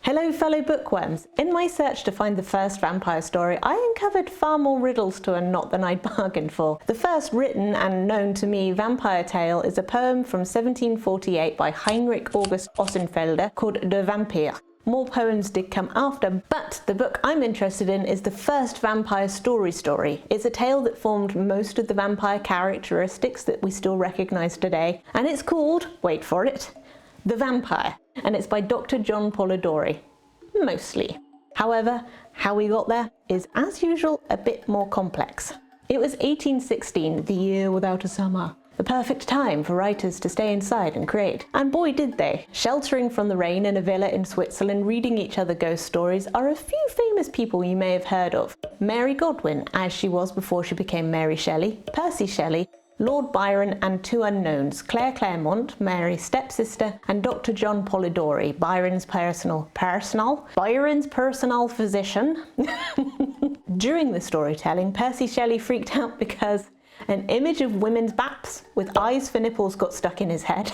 Hello fellow bookworms! In my search to find the first vampire story, I uncovered far more riddles to a knot than I'd bargained for. The first written and known to me vampire tale is a poem from 1748 by Heinrich August Ossenfelder called The Vampyre. More poems did come after, but the book I'm interested in is the first vampire story. It's a tale that formed most of the vampire characteristics that we still recognise today, and it's called, wait for it, The Vampire, and it's by Dr. John Polidori. Mostly. However, how we got there is, as usual, a bit more complex. It was 1816, the year without a summer. The perfect time for writers to stay inside and create. And boy did they! Sheltering from the rain in a villa in Switzerland, reading each other ghost stories are a few famous people you may have heard of. Mary Godwin, as she was before she became Mary Shelley, Percy Shelley, Lord Byron, and two unknowns, Claire Clairmont, Mary's stepsister, and Dr. John Polidori, Byron's personal physician. During the storytelling, Percy Shelley freaked out because an image of women's baps with eyes for nipples got stuck in his head.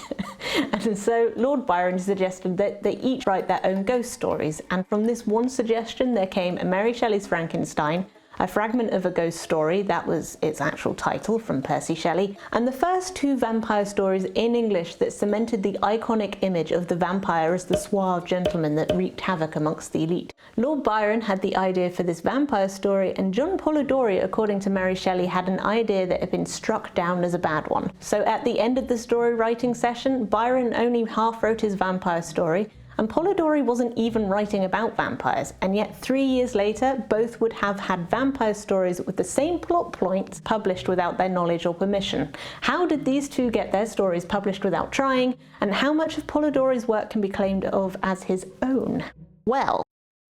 And so Lord Byron suggested that they each write their own ghost stories, and from this one suggestion there came a Mary Shelley's Frankenstein, a fragment of a ghost story, that was its actual title from Percy Shelley, and the first two vampire stories in English that cemented the iconic image of the vampire as the suave gentleman that wreaked havoc amongst the elite. Lord Byron had the idea for this vampire story, and John Polidori, according to Mary Shelley, had an idea that had been struck down as a bad one. So at the end of the story writing session, Byron only half wrote his vampire story, and Polidori wasn't even writing about vampires, and yet 3 years later both would have had vampire stories with the same plot points published without their knowledge or permission. How did these two get their stories published without trying, and how much of Polidori's work can be claimed of as his own? Well,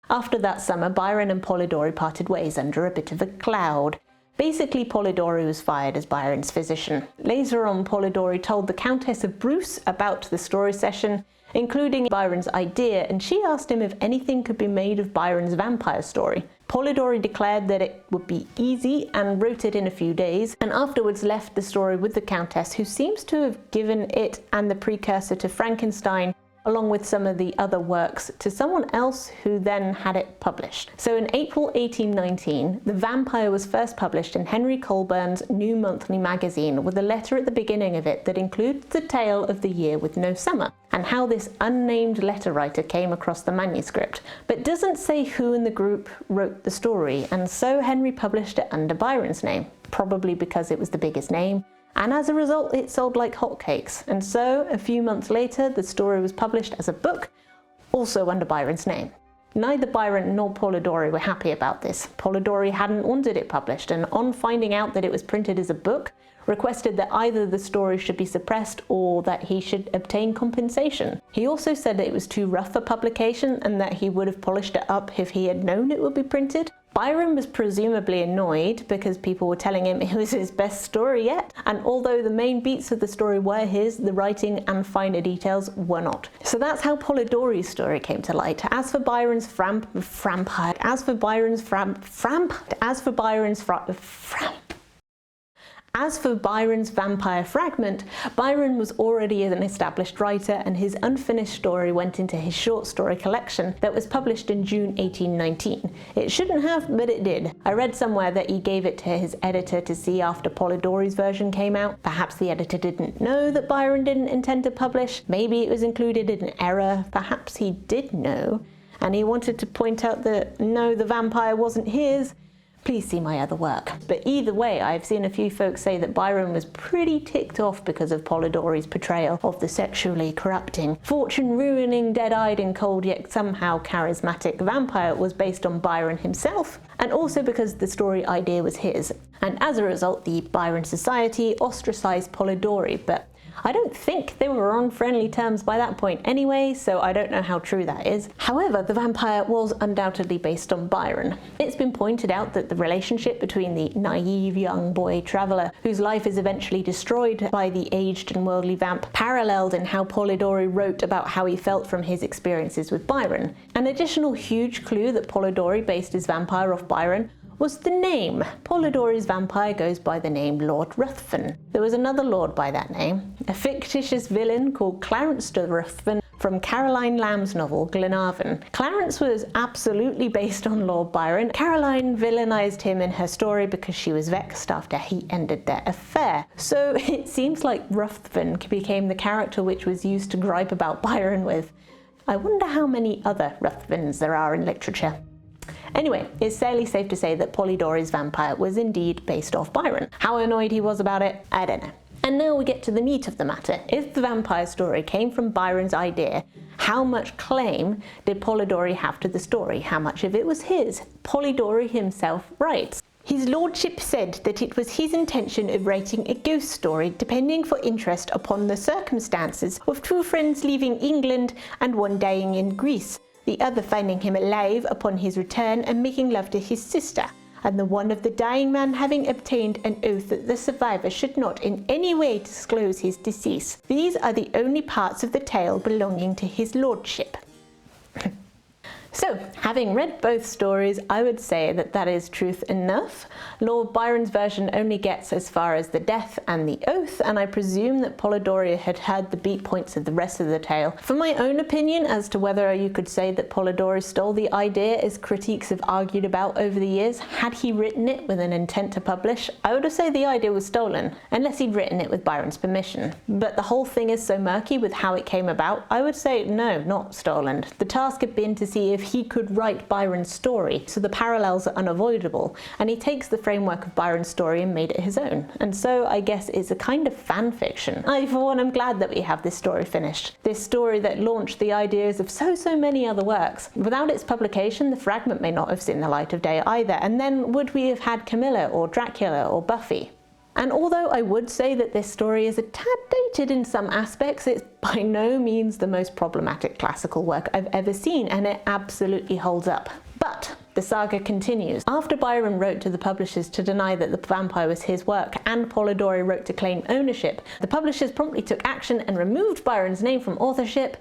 after that summer, Byron and Polidori parted ways under a bit of a cloud. Basically, Polidori was fired as Byron's physician. Later on, Polidori told the Countess of Bruce about the story session, including Byron's idea, and she asked him if anything could be made of Byron's vampire story. Polidori declared that it would be easy and wrote it in a few days, and afterwards left the story with the Countess, who seems to have given it and the precursor to Frankenstein, along with some of the other works, to someone else who then had it published. So in April 1819, The Vampire was first published in Henry Colburn's New Monthly Magazine, with a letter at the beginning of it that includes the tale of the year with no summer, and how this unnamed letter writer came across the manuscript, but doesn't say who in the group wrote the story, and so Henry published it under Byron's name, probably because it was the biggest name, and as a result it sold like hotcakes. And so a few months later the story was published as a book, also under Byron's name. Neither Byron nor Polidori were happy about this. Polidori hadn't wanted it published, and on finding out that it was printed as a book, requested that either the story should be suppressed or that he should obtain compensation. He also said that it was too rough for publication and that he would have polished it up if he had known it would be printed. Byron was presumably annoyed because people were telling him it was his best story yet, and although the main beats of the story were his, the writing and finer details were not. So that's how Polidori's story came to light. As for Byron's Vampire Fragment, Byron was already an established writer, and his unfinished story went into his short story collection that was published in June 1819. It shouldn't have, but it did. I read somewhere that he gave it to his editor to see after Polidori's version came out. Perhaps the editor didn't know that Byron didn't intend to publish. Maybe it was included in an error. Perhaps he did know, and he wanted to point out that no, the vampire wasn't his. Please see my other work. But either way, I've seen a few folks say that Byron was pretty ticked off because of Polidori's portrayal of the sexually corrupting, fortune-ruining, dead-eyed and cold yet somehow charismatic vampire was based on Byron himself, and also because the story idea was his. And as a result, the Byron Society ostracized Polidori, but I don't think they were on friendly terms by that point anyway, so I don't know how true that is. However, The Vampire was undoubtedly based on Byron. It's been pointed out that the relationship between the naive young boy traveller, whose life is eventually destroyed by the aged and worldly vamp, paralleled in how Polidori wrote about how he felt from his experiences with Byron. An additional huge clue that Polidori based his vampire off Byron was the name. Polidori's vampire goes by the name Lord Ruthven. There was another lord by that name, a fictitious villain called Clarence de Ruthven, from Caroline Lamb's novel Glenarvan. Clarence was absolutely based on Lord Byron. Caroline villainised him in her story because she was vexed after he ended their affair. So it seems like Ruthven became the character which was used to gripe about Byron with. I wonder how many other Ruthvens there are in literature. Anyway, it's fairly safe to say that Polidori's vampire was indeed based off Byron. How annoyed he was about it, I don't know. And now we get to the meat of the matter. If the vampire story came from Byron's idea, how much claim did Polidori have to the story? How much of it was his? Polidori himself writes, "His lordship said that it was his intention of writing a ghost story depending for interest upon the circumstances of two friends leaving England and one dying in Greece, the other finding him alive upon his return and making love to his sister, and the one of the dying man having obtained an oath that the survivor should not in any way disclose his decease. These are the only parts of the tale belonging to his lordship." So, having read both stories, I would say that that is truth enough. Lord Byron's version only gets as far as the death and the oath, and I presume that Polidori had heard the beat points of the rest of the tale. For my own opinion as to whether you could say that Polidori stole the idea, as critiques have argued about over the years, had he written it with an intent to publish, I would have said the idea was stolen, unless he'd written it with Byron's permission. But the whole thing is so murky with how it came about, I would say no, not stolen. The task had been to see if he could write Byron's story, so the parallels are unavoidable, and he takes the framework of Byron's story and made it his own. And so I guess it's a kind of fan fiction. I, for one, am glad that we have this story finished. This story that launched the ideas of so many other works. Without its publication, The Fragment may not have seen the light of day either, and then would we have had Camilla or Dracula or Buffy? And although I would say that this story is a tad dated in some aspects, it's by no means the most problematic classical work I've ever seen, and it absolutely holds up. But the saga continues. After Byron wrote to the publishers to deny that The Vampire was his work, and Polidori wrote to claim ownership, the publishers promptly took action and removed Byron's name from authorship.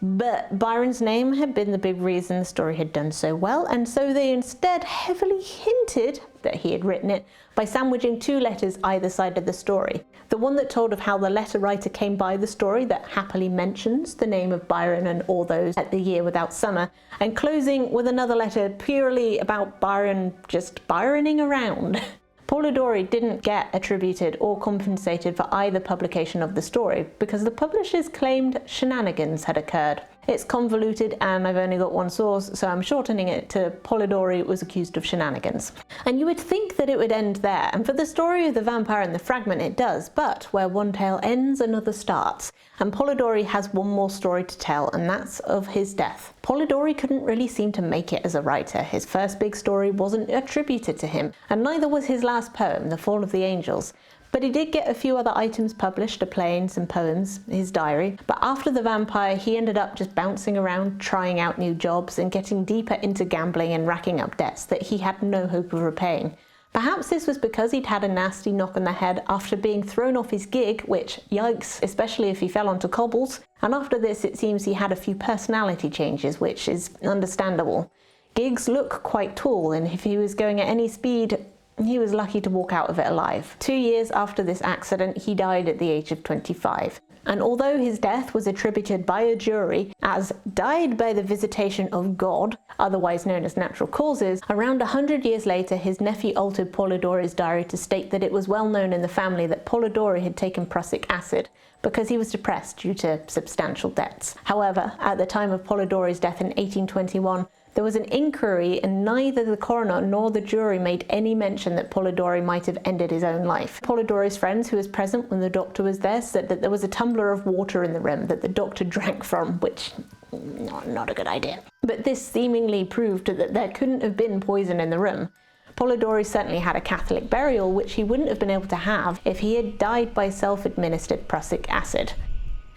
But Byron's name had been the big reason the story had done so well, and so they instead heavily hinted that he had written it by sandwiching two letters either side of the story. The one that told of how the letter writer came by the story that happily mentions the name of Byron and all those at the year without summer, and closing with another letter purely about Byron just Byroning around. Polidori didn't get attributed or compensated for either publication of the story because the publishers claimed shenanigans had occurred. It's convoluted and I've only got one source, so I'm shortening it to Polidori was accused of shenanigans. And you would think that it would end there, and for the story of The Vampire and The Fragment it does, but where one tale ends, another starts. And Polidori has one more story to tell, and that's of his death. Polidori couldn't really seem to make it as a writer. His first big story wasn't attributed to him, and neither was his last poem, The Fall of the Angels. But he did get a few other items published, a play and some poems, his diary. But after The Vampire, he ended up just bouncing around, trying out new jobs, and getting deeper into gambling and racking up debts that he had no hope of repaying. Perhaps this was because he'd had a nasty knock on the head after being thrown off his gig, which, yikes, especially if he fell onto cobbles. And after this, it seems he had a few personality changes, which is understandable. Gigs look quite tall, and if he was going at any speed, he was lucky to walk out of it alive. 2 years after this accident, he died at the age of 25. And although his death was attributed by a jury as died by the visitation of God, otherwise known as natural causes, around 100 years later his nephew altered Polidori's diary to state that it was well known in the family that Polidori had taken prussic acid because he was depressed due to substantial debts. However, at the time of Polidori's death in 1821, there was an inquiry and neither the coroner nor the jury made any mention that Polidori might have ended his own life. Polidori's friends who was present when the doctor was there said that there was a tumbler of water in the room that the doctor drank from, which, not a good idea. But this seemingly proved that there couldn't have been poison in the room. Polidori certainly had a Catholic burial, which he wouldn't have been able to have if he had died by self-administered prussic acid.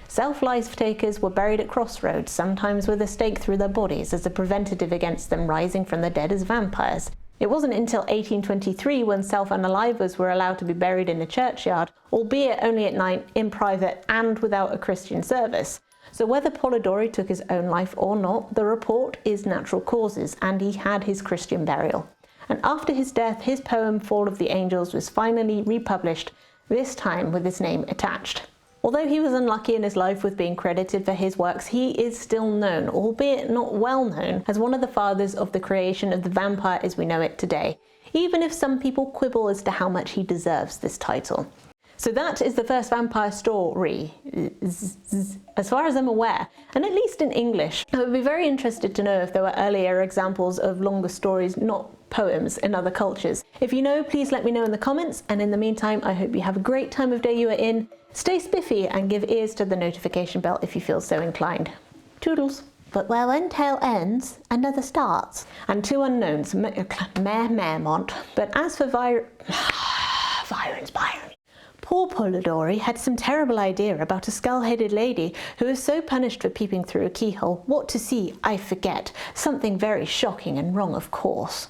Self-life takers were buried at crossroads, sometimes with a stake through their bodies as a preventative against them rising from the dead as vampires. It wasn't until 1823 when self-unalivers were allowed to be buried in a churchyard, albeit only at night, in private, and without a Christian service. So whether Polidori took his own life or not, the report is natural causes, and he had his Christian burial. And after his death, his poem Fall of the Angels was finally republished, this time with his name attached. Although he was unlucky in his life with being credited for his works, he is still known, albeit not well known, as one of the fathers of the creation of the vampire as we know it today, even if some people quibble as to how much he deserves this title. So that is the first vampire story, as far as I'm aware, and at least in English. I would be very interested to know if there were earlier examples of longer stories, not poems, in other cultures. If you know, please let me know in the comments, and in the meantime, I hope you have a great time of day you are in. Stay spiffy and give ears to the notification bell if you feel so inclined. Toodles. But where one tale ends, another starts. And two unknowns, Mayor Maremont. But as for Byron. Poor Polidori had some terrible idea about a skull-headed lady who was so punished for peeping through a keyhole. What to see, I forget. Something very shocking and wrong, of course.